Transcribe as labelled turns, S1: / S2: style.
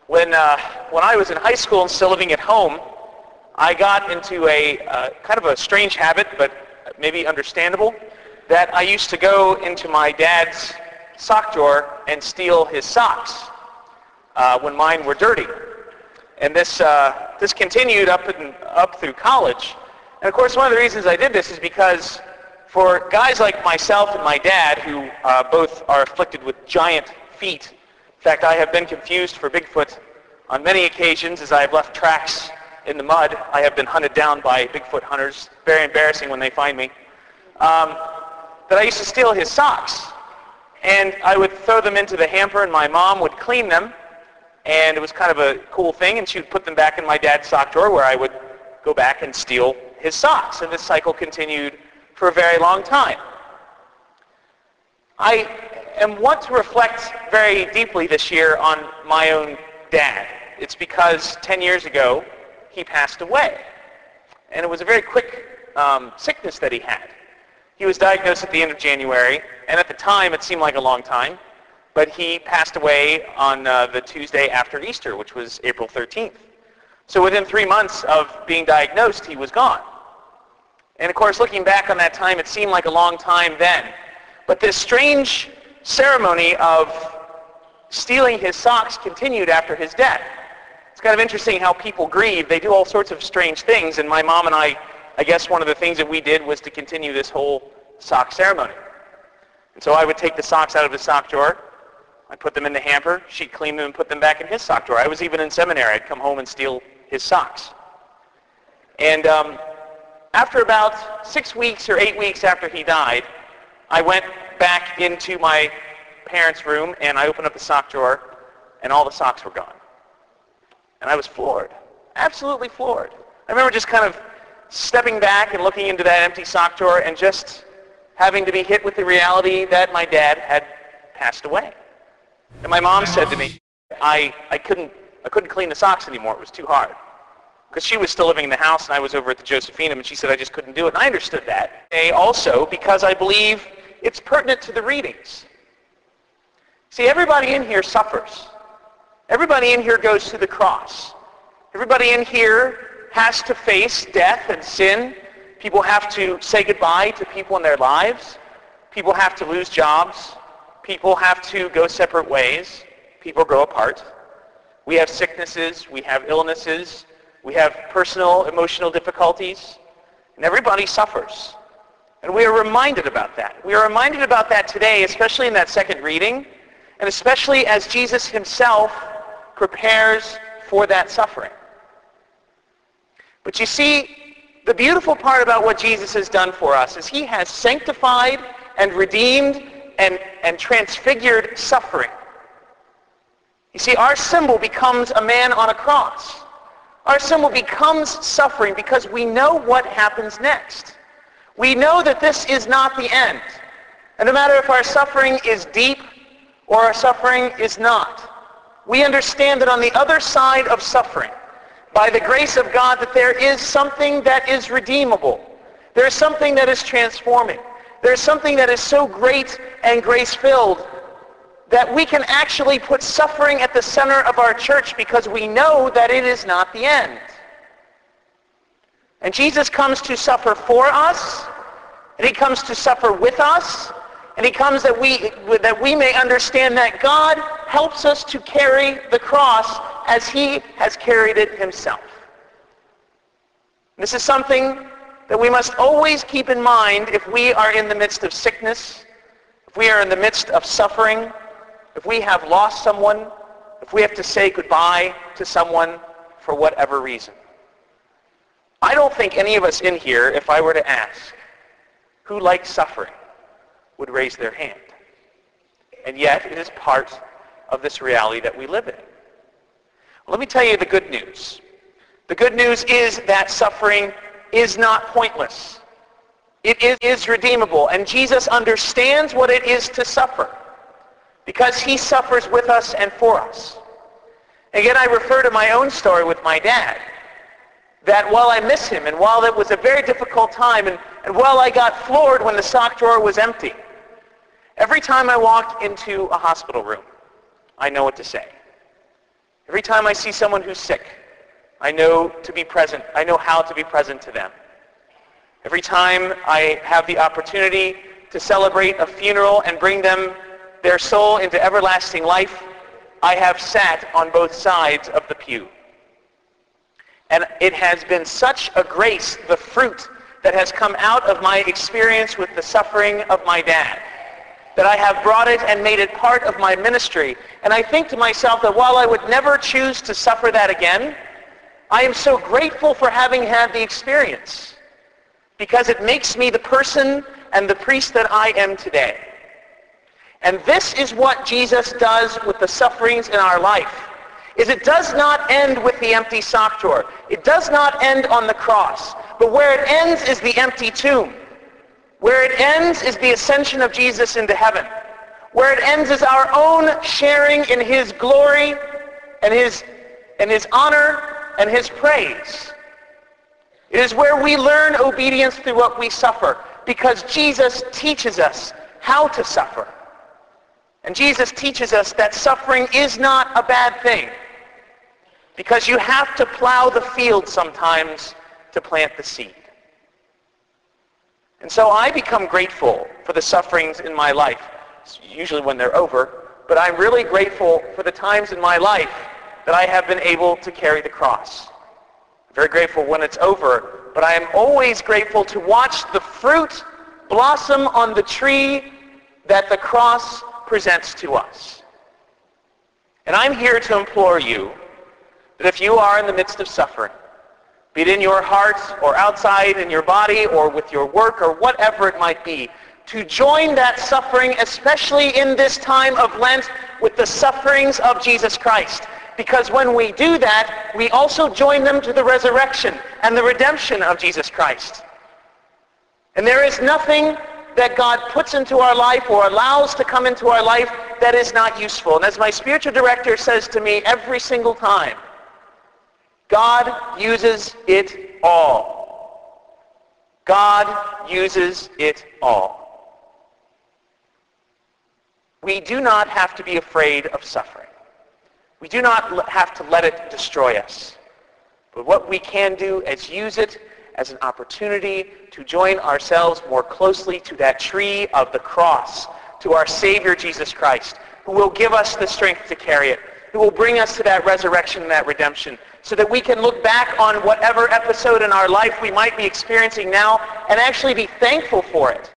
S1: When I was in high school and still living at home, I got into a kind of a strange habit, but maybe understandable, that I used to go into my dad's sock drawer and steal his socks when mine were dirty. And this continued up through college. And of course, one of the reasons I did this is because for guys like myself and my dad, who both are afflicted with giant feet, in fact, I have been confused for Bigfoot on many occasions as I have left tracks in the mud. I have been hunted down by Bigfoot hunters. Very embarrassing when they find me. That I used to steal his socks. And I would throw them into the hamper, and my mom would clean them. And it was kind of a cool thing, and she would put them back in my dad's sock drawer, where I would go back and steal his socks. And this cycle continued for a very long time. I want to reflect very deeply this year on my own dad. It's because 10 years ago, he passed away. And it was a very quick sickness that he had. He was diagnosed at the end of January, and at the time it seemed like a long time, but he passed away on the Tuesday after Easter, which was April 13th. So within 3 months of being diagnosed, he was gone. And of course, looking back on that time, it seemed like a long time then. But this strange ceremony of stealing his socks continued after his death. It's kind of interesting how people grieve. They do all sorts of strange things, and my mom and I guess one of the things that we did was to continue this whole sock ceremony. And so I would take the socks out of the sock drawer, I'd put them in the hamper, she'd clean them and put them back in his sock drawer. I was even in seminary. I'd come home and steal his socks. And after about 6 weeks or 8 weeks after he died, I went back into my parents' room and I opened up the sock drawer and all the socks were gone. And I was floored, absolutely floored. I remember just kind of stepping back and looking into that empty sock drawer and just having to be hit with the reality that my dad had passed away. And my mom said to me, I couldn't clean the socks anymore. It was too hard. Because she was still living in the house and I was over at the Josephinum, and she said I just couldn't do it. And I understood that. Also, because I believe it's pertinent to the readings. See, everybody in here suffers. Everybody in here goes to the cross. Everybody in here has to face death and sin. People have to say goodbye to people in their lives. People have to lose jobs. People have to go separate ways. People grow apart. We have sicknesses. We have illnesses. We have personal, emotional difficulties. And everybody suffers. And we are reminded about that. We are reminded about that today, especially in that second reading, and especially as Jesus himself prepares for that suffering. But you see, the beautiful part about what Jesus has done for us is he has sanctified and redeemed and transfigured suffering. You see, our symbol becomes a man on a cross. Our symbol becomes suffering because we know what happens next. We know that this is not the end. And no matter if our suffering is deep or our suffering is not, we understand that on the other side of suffering, by the grace of God, that there is something that is redeemable. There is something that is transforming. There is something that is so great and grace-filled that we can actually put suffering at the center of our church because we know that it is not the end. And Jesus comes to suffer for us, and he comes to suffer with us, and he comes that we may understand that God helps us to carry the cross as he has carried it himself. This is something that we must always keep in mind if we are in the midst of sickness, if we are in the midst of suffering, if we have lost someone, if we have to say goodbye to someone for whatever reason. I don't think any of us in here, if I were to ask, who likes suffering, would raise their hand. And yet, it is part of this reality that we live in. Let me tell you the good news. The good news is that suffering is not pointless. It is redeemable, and Jesus understands what it is to suffer because he suffers with us and for us. Again, I refer to my own story with my dad, that while I miss him, and while it was a very difficult time, and while I got floored when the sock drawer was empty, every time I walked into a hospital room, I know what to say. Every time I see someone who's sick, I know to be present. I know how to be present to them. Every time I have the opportunity to celebrate a funeral and bring them their soul into everlasting life, I have sat on both sides of the pew. And it has been such a grace, the fruit that has come out of my experience with the suffering of my dad, that I have brought it and made it part of my ministry. And I think to myself that while I would never choose to suffer that again, I am so grateful for having had the experience, because it makes me the person and the priest that I am today. And this is what Jesus does with the sufferings in our life, is it does not end with the empty sock drawer. It does not end on the cross. But where it ends is the empty tomb. Where it ends is the ascension of Jesus into heaven. Where it ends is our own sharing in his glory and his honor and his praise. It is where we learn obedience through what we suffer, because Jesus teaches us how to suffer. And Jesus teaches us that suffering is not a bad thing, because you have to plow the field sometimes to plant the seed. And so I become grateful for the sufferings in my life, usually when they're over, but I'm really grateful for the times in my life that I have been able to carry the cross. I'm very grateful when it's over, but I am always grateful to watch the fruit blossom on the tree that the cross presents to us. And I'm here to implore you that if you are in the midst of suffering, be it in your heart or outside in your body or with your work or whatever it might be, to join that suffering, especially in this time of Lent, with the sufferings of Jesus Christ. Because when we do that, we also join them to the resurrection and the redemption of Jesus Christ. And there is nothing that God puts into our life or allows to come into our life that is not useful. And as my spiritual director says to me every single time, God uses it all. God uses it all. We do not have to be afraid of suffering. We do not have to let it destroy us. But what we can do is use it as an opportunity to join ourselves more closely to that tree of the cross, to our Savior Jesus Christ, who will give us the strength to carry it, who will bring us to that resurrection and that redemption, so that we can look back on whatever episode in our life we might be experiencing now and actually be thankful for it.